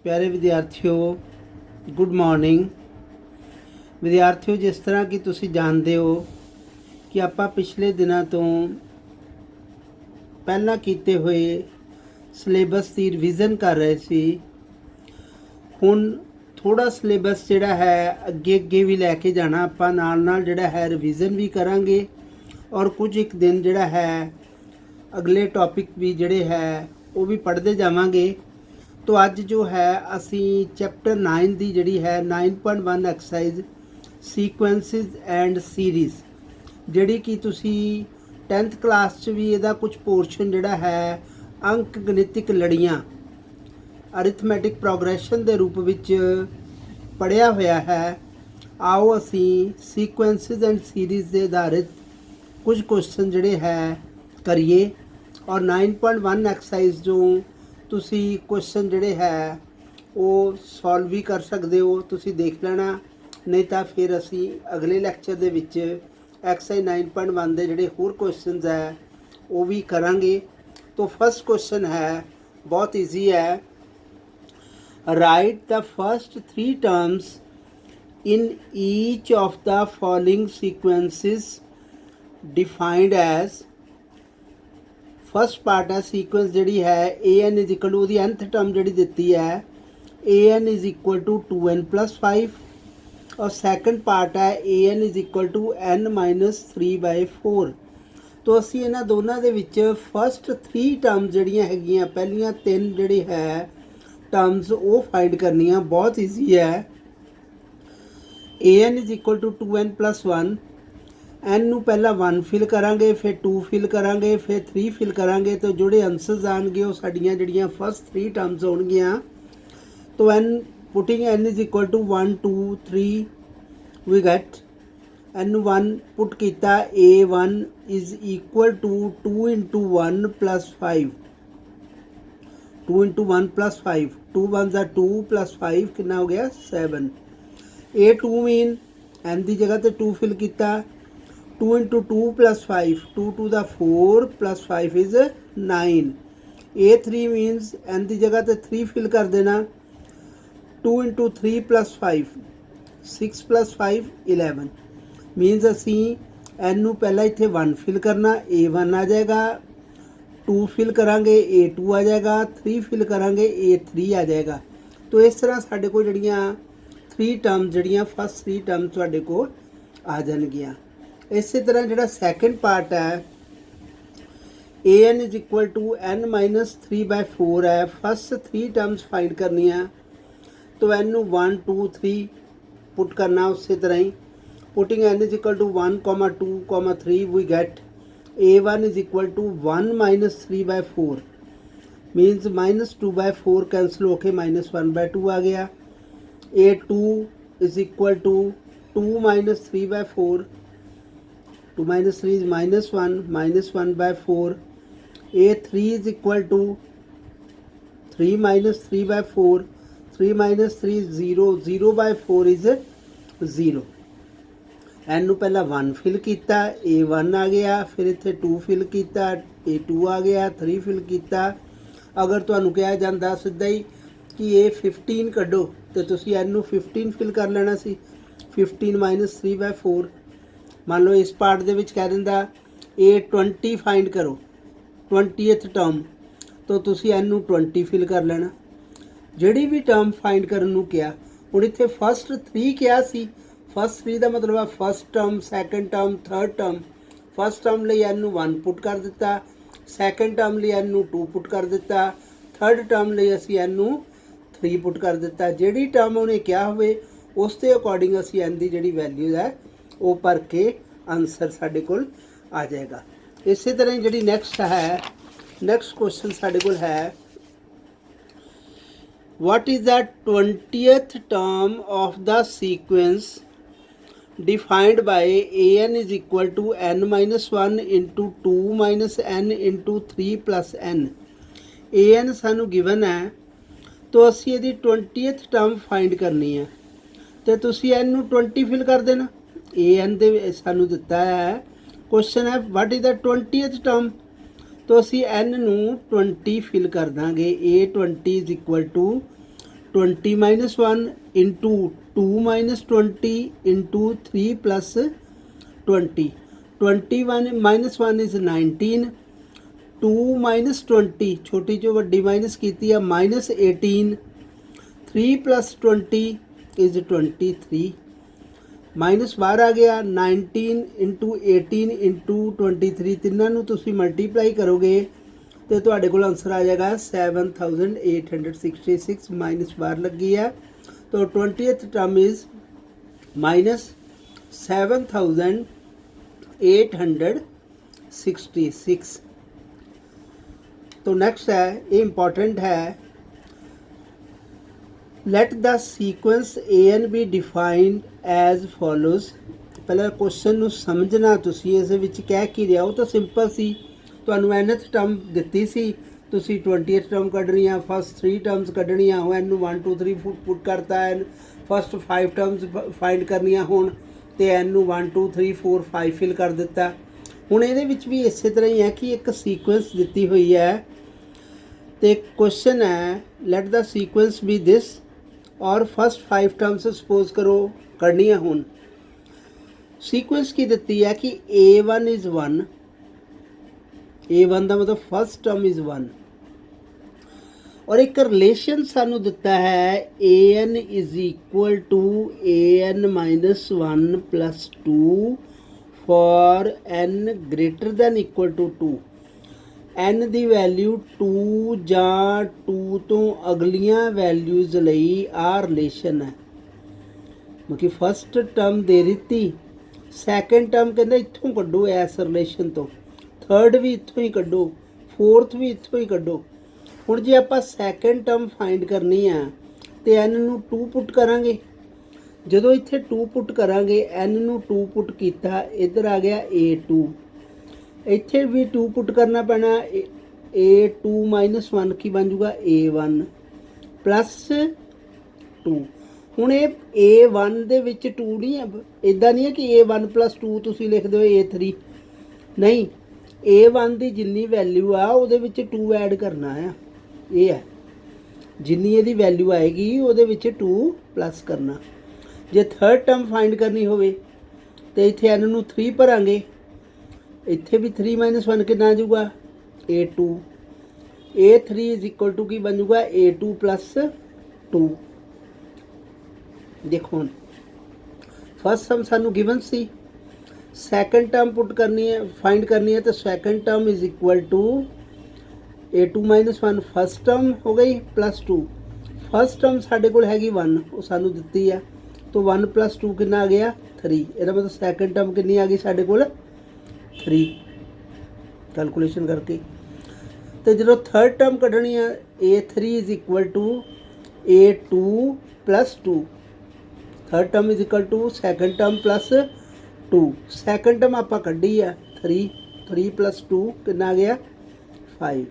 प्यारे विद्यार्थियों good morning. विद्यार्थियों जिस तरह कि तुसी जानते हो कि आपां पिछले दिनों तो पहला कीते हुए सिलेबस की रिविज़न कर रहे सी। हुण थोड़ा सिलेबस जिहड़ा है अगे अगे भी लैके जाना, आपां नाल नाल जिहड़ा है रिविज़न भी करांगे और कुछ एक दिन जिहड़ा है अगले टॉपिक भी जिहड़े है वो भी पढ़ते जावांगे। तो अज जो है असी चैप्टर 9 की जिहड़ी है 9.1 एक्सरसाइज सीक्वेंसिस एंड सीरीज़ जिहड़ी कि तुसी 10th क्लास च भी इहदा कुछ पोर्शन जिहड़ा है अंक गणितिक लड़ियाँ अरिथमैटिक प्रोग्रेशन के रूप विच पढ़िया होया है। आओ असी सीक्वेंसिस एंड सीरीज़ के आधारित कुछ क्वेश्चन जिहड़े है करिए और 9.1 एक्सरसाइज जो तुसी क्वेश्चन जिहड़े है वो सॉल्व भी कर सकते हो, तुसी देख लेना। नहीं तो फिर असी अगले लैक्चर दे विच एक्सरसाइज 9.1 के जिहड़े होर क्वेश्चन है वो भी करांगे। तो फर्स्ट क्वेश्चन है बहुत ईजी है। Write the first 3 terms in each of the following sequences defined as. First part है सीक्वेंस जिहड़ी है A N is equal to उसकी nth टर्म जिहड़ी दित्ती है A N is equal to 2n+5 और सैकेंड पार्ट है A N is equal to n-3/4। तो असी इन्हां दोनों के विच फर्स्ट 3 टर्म जिहड़ियां हैगियां पहलियां 3 जिहड़ी है टर्म्स वो फाइंड करनियां बहुत ईजी है। A N is equal to 2n+1 N नू पहला 1 फिल करांगे, फिर 2 फिल करांगे, फिर 3 फिल करांगे। तो जोड़े आंसर्स आएंगे वो साड़ियाँ जिहड़ियां फर्स्ट 3 टर्म्स होणगियां। तो n putting N is equal to 1 2 3 we get n 1 put किया A1 is equal to 2 into 1 plus 5 2 into 1 plus 5 2 1 2 plus 5 कितना हो गया 7। A2 मीन एन की जगह तो 2 फिल किया 2 into 2 plus 5 2 to the 4 plus 5 is 9। A3 means n की जगह तो 3 फिल कर देना 2 इंटू 3 प्लस 5 6 प्लस 5 11 मीन्स असी एन नू पहला इत्थे 1 फिल करना A1 आ जाएगा, 2 फिल करांगे A2 आ जाएगा, 3 फिल करांगे A3 आ जाएगा। तो इस तरह साढ़े को जड़ियाँ 3 टर्म जड़ियाँ फर्स्ट 3 टर्म तुहाडे को आ जाणगियां। इसी तरह जो सैकेंड पार्ट है A N is equal to n-3/4 है। फर्स्ट 3 टर्म्स फाइंड करनी है तो एन नू 1 2 3 पुट करना उस तरह ही putting N is equal to 1 2 3 we get A1 is equal to 1-3/4 means -2/4 cancel होके -1/2 आ गया। A2 is equal to 2-3/4 2 minus 3 is -1/4। A3 is equal to 3-3/4 3 minus 3 is 0/4 is 0। N नू पहला 1 फिल किया A1 आ गया, फिर इत्थे 2 फिल किया A2 आ गया, 3 फिल किया। अगर तुहानू कहा जाता सीधा ही कि ये 15 कड्डो तो तुसी एन नू 15 फिल कर लेना सी 15 - 3/4। मान लो इस पार्ट दे विच कह दिंदा A20 फाइंड करो 20th टर्म तो तुसी एन नू 20 फिल कर लेना। जिहड़ी भी टर्म फाइंड करन नू कहा हुण इत्थे फर्स्ट 3 क्या सी फर्स्ट 3 का मतलब है first term second term third term. First term लिए एन नू 1 पुट कर दिता, सैकेंड टर्म लिए एन नू 2 पुट कर दिता, थर्ड टर्म लिए असी एन नू 3 पुट कर दिता। जिहड़ी टर्म उन्हें क्या होवे उस दे अकॉर्डिंग असी एन की जिहड़ी वैल्यू है वो भर के आंसर साढ़े कोल आ जाएगा। इसी तरह जी नैक्सट है नैक्सट क्वेश्चन साढ़े कोल है what is the 20th term of the sequence defined by an is equal to n-1 into 2 - n into 3 plus n। an सानू गिवन है तो असी यदि 20th टर्म फाइंड करनी है तो तुसी n नू 20 फिल कर देना। एन दे सानू दिता है क्वेश्चन है what is the 20th term तो असी एन नू 20 फिल कर देंगे A20 is equal to 20 minus 1 into 2 minus 20 into 3 plus 20. 21 minus 1 is 19. 2 minus 20 छोटी जो वड्डी माइनस की minus 18. 3 plus 20 is 23. माइनस बाहर आ गया 19 इंटू 18 इंटू 23 ਤਿੰਨਾਂ ਨੂੰ ਤੁਸੀਂ ਮਲਟੀਪਲਾਈ ਕਰੋਗੇ तो ਤੁਹਾਡੇ ਕੋਲ आंसर आ जाएगा 7866 माइनस बाहर लगी है तो 20th टर्म इज माइनस 7866। तो नेक्स्ट है ये इंपॉर्टेंट है let the sequence a n be defined as follows. पहले क्वेश्चन ਨੂੰ ਸਮਝਣਾ ਤੁਸੀਂ ਇਸ ਵਿੱਚ ਕਹਿ ਕੀ ਰਿਹਾ ਉਹ ਤਾਂ ਸਿੰਪਲ ਸੀ ਤੁਹਾਨੂੰ nth ਟਰਮ ਦਿੱਤੀ ਸੀ ਤੁਸੀਂ 20th ਟਰਮ ਕੱਢਣੀ ਆ ਫਸਟ 3 ਟਰਮਸ ਕੱਢਣੀਆਂ ਉਹ ਇਹਨੂੰ 1 2 3 ਪੁੱਟ ਕਰਤਾ ਹੈ ਫਸਟ 5 ਟਰਮਸ ਫਾਈਂਡ ਕਰਨੀਆਂ ਹੁਣ ਤੇ ਇਹਨੂੰ 1 2 3 4 5 ਫਿਲ ਕਰ ਦਿੱਤਾ। ਹੁਣ ਇਹਦੇ ਵਿੱਚ ਵੀ ਇਸੇ ਤਰ੍ਹਾਂ ਹੀ ਹੈ ਕਿ ਇੱਕ ਸੀਕੁਐਂਸ ਦਿੱਤੀ ਹੋਈ ਹੈ ਤੇ ਕੁਐਸਚਨ ਹੈ ਲੈਟ ਦਾ ਸੀਕੁਐਂਸ ਬੀ ਦਿਸ ਔਰ ਫਸਟ 5 ਟਰਮਸ ਸਪੋਜ਼ ਕਰੋ ਕਰਨੀਆਂ ਹੁਣ सीक्वेंस की ਦਿੱਤੀ है कि a1 is 1 a1 ਦਾ मतलब फर्स्ट टर्म इज 1 और एक रिलेशन सानू दिता है an is equal to an minus 1 plus 2 for n greater than equal to 2 n ਦੀ ਵੈਲਿਊ 2 ਜਾਂ 2 ਤੋਂ ਅਗਲੀਆਂ ਵੈਲਿਊਜ਼ ਲਈ ਆ ਰਿਲੇਸ਼ਨ ਹੈ ਮਤਲਬ ਫਸਟ ਟਰਮ ਦੇ ਦਿੱਤੀ ਸੈਕੰਡ ਟਰਮ ਕਹਿੰਦਾ ਇੱਥੋਂ ਕੱਢੋ ਇਸ ਰਿਲੇਸ਼ਨ ਤੋਂ ਥਰਡ ਵੀ ਇੱਥੋਂ ਹੀ ਕੱਢੋ ਫੋਰਥ ਵੀ ਇੱਥੋਂ ਹੀ ਕੱਢੋ। ਹੁਣ ਜੇ ਆਪਾਂ ਸੈਕੰਡ ਟਰਮ ਫਾਈਂਡ ਕਰਨੀ ਆ ਤੇ n ਨੂੰ 2 ਪੁੱਟ ਕਰਾਂਗੇ ਜਦੋਂ ਇੱਥੇ 2 ਪੁੱਟ ਕਰਾਂਗੇ n ਨੂੰ 2 ਪੁੱਟ ਕੀਤਾ ਇੱਧਰ ਆ ਗਿਆ a2 ਇੱਥੇ ਵੀ 2 ਪੁੱਟ ਕਰਨਾ ਪੈਣਾ a2 ਮਾਈਨਸ 1 ਕੀ ਬਣ ਜੂਗਾ a1 ਪਲੱਸ 2। ਹੁਣ ਇਹ a1 ਦੇ ਵਿੱਚ 2 ਨਹੀਂ ਹੈ ਇੱਦਾਂ ਨਹੀਂ ਹੈ ਕਿ a1 ਪਲੱਸ 2 ਤੁਸੀਂ ਲਿਖ ਦਿਓ a3 ਨਹੀਂ a1 ਦੀ ਜਿੰਨੀ ਵੈਲਿਊ ਆ ਉਹਦੇ ਵਿੱਚ 2 ਐਡ ਕਰਨਾ ਆ ਇਹ ਹੈ ਜਿੰਨੀ ਇਹਦੀ ਵੈਲਿਊ ਆਏਗੀ ਉਹਦੇ ਵਿੱਚ 2 ਪਲੱਸ ਕਰਨਾ। ਜੇ ਥਰਡ ਟਰਮ ਫਾਈਂਡ ਕਰਨੀ ਹੋਵੇ ਤੇ ਇੱਥੇ n ਨੂੰ 3 ਭਰਾਂਗੇ ਇੱਥੇ ਵੀ 3 ਮਾਈਨਸ 1 ਕਿੰਨਾ ਆ ਜਾਊਗਾ a2 a3 is equal to ਕੀ ਬਣ ਜਾਊਗਾ a2 ਪਲੱਸ 2। देखो हम फर्स्ट टर्म सानू गिवन सी सैकेंड टर्म पुट करनी है फाइंड करनी है तो second term is equal to a2 minus 1 first term हो गई प्लस 2 फर्स्ट टर्म साढ़े कोल हैगी 1 वो सानू दित्ती है तो 1 प्लस 2 कितना आ गया 3 ਇਹਦਾ मतलब सैकेंड टर्म कितनी आ गई साढ़े कोल 3 कैलकुलेशन करके तो जो थर्ड टर्म कढ़नी है a3 is equal to a2 plus 2 third term is equal to second term plus 2 second term आप कढ़ी है 3 प्लस 2 कितना आ गया 5।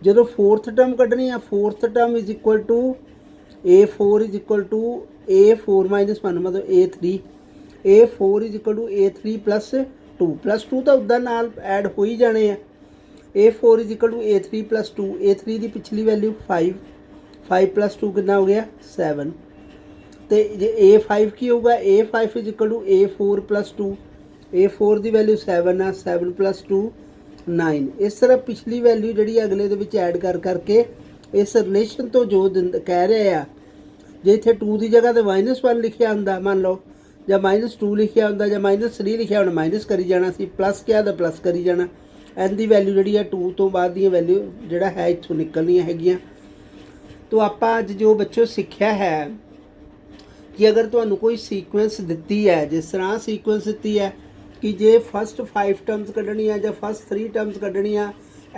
जो फोर्थ टर्म कढ़नी है fourth term is equal to a4 is equal to a4 minus 1 मतलब a3 a4 is equal to a3 plus 2 तो उदा नाल ऐड हो ही जाने हैं a4 is equal to a3 plus 2 a3 की पिछली वैल्यू 5 प्लस 2 कितना हो गया 7 तो जे a5 की होगा a5 is equal to a4 plus 2 a4 की वैल्यू 7 है 7 प्लस 2 9 इस तरह पिछली वैल्यू जी अगले दे विच ऐड कर करके इस रिलेशन तो जो कह रहे हैं जे इत्थे 2 की जगह तो -1 लिखिया हुंदा मान लो ਜਾਂ -2 लिखिया हुंदा ਜਾਂ -3 लिखिया होना माइनस करी जाना सी प्लस किया तो प्लस करी जाना n की वैल्यू जी 2 तो बाद दी वैल्यू जोड़ा है इत्थों निकलनियां हैगियां। तो आपां अज जो बच्चों सीखिया है कि अगर तुहानू कोई सीक्वेंस दिती है जिस तरह सीक्वेंस दिती है कि जे फस्ट 5 टर्म्स कढ़नी है या फस्ट 3 टर्म्स कढ़नी है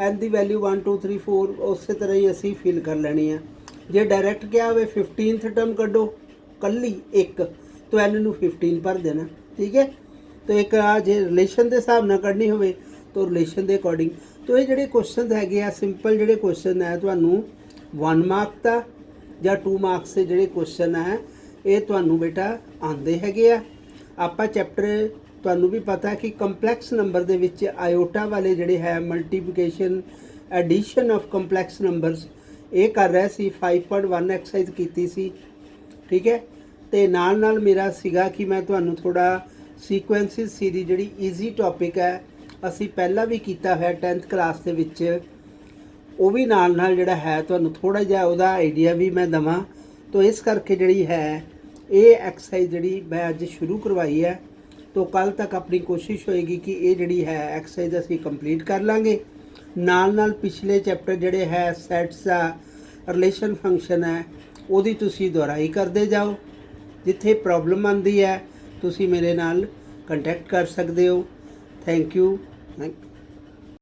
n की वैल्यू 1 2 3 4 उस तरह ही असी फिल कर लेनी है। जे डायरैक्ट क्या हो 15th टर्म कढ़ो कल्ली एक तो n नू 15 भर देना ठीक है। तो एक जे रिलेशन के हिसाब नाल कढ़नी हो तो रिलेशन के अकॉर्डिंग तो ये जोड़े क्वेश्चन है सिंपल जोड़े क्वेश्चन है तुहानू 1 मार्क का या 2 मार्क्स से जोड़े क्वेश्चन है ये तुहानू बेटा आंदे हैगे आ। आपां चैप्टर तुहानू भी पता है कि कंपलैक्स नंबर दे विच आयोटा वाले जोड़े है multiplication addition of complex numbers ਇਹ ਕਰ ਰਿਹਾ ਸੀ 5.1 ਐਕਸਰਸਾਈਜ਼ ਕੀਤੀ ਸੀ, ਠੀਕ ਹੈ। ਤੇ ਨਾਲ ਨਾਲ ਮੇਰਾ ਸੀਗਾ ਕਿ ਮੈਂ ਤੁਹਾਨੂੰ ਥੋੜਾ ਸੀਕੁਐਂਸਿਸ ਸੀਰੀਜ਼ ਜਿਹੜੀ ਈਜ਼ੀ ਟੌਪਿਕ ਹੈ, ਅਸੀਂ ਪਹਿਲਾਂ ਵੀ ਕੀਤਾ ਹੋਇਆ 10th ਕਲਾਸ ਦੇ ਵਿੱਚ, ਉਹ ਵੀ ਨਾਲ ਜਿਹੜਾ ਹੈ ਤੁਹਾਨੂੰ ਥੋੜਾ ਜਿਹਾ ਉਹਦਾ ਆਈਡੀਆ ਵੀ ਮੈਂ ਦਵਾਂ। तो इस करके ਜਿਹੜੀ ਹੈ ਇਹ ਐਕਸਰਸਾਈਜ਼ ਜਿਹੜੀ ਮੈਂ ਅੱਜ ਸ਼ੁਰੂ ਕਰਵਾਈ ਹੈ, तो ਕੱਲ ਤੱਕ ਆਪਣੀ ਕੋਸ਼ਿਸ਼ ਹੋਏਗੀ ਕਿ ਇਹ ਜਿਹੜੀ ਹੈ ਐਕਸਰਸਾਈਜ਼ ਅਸੀਂ ਕੰਪਲੀਟ ਕਰ ਲਾਂਗੇ। ਨਾਲ ਪਿਛਲੇ ਚੈਪਟਰ ਜਿਹੜੇ ਹੈ ਸੈਟਸ ਦਾ ਰਿਲੇਸ਼ਨ ਫੰਕਸ਼ਨ ਹੈ ਉਹਦੀ ਤੁਸੀਂ ਦੁਹਰਾਈ ਕਰਦੇ ਜਾਓ। ਜਿੱਥੇ ਪ੍ਰੋਬਲਮ ਆਉਂਦੀ ਹੈ ਤੁਸੀਂ ਮੇਰੇ ਨਾਲ ਕੰਟੈਕਟ ਕਰ ਸਕਦੇ ਹੋ। Thank you.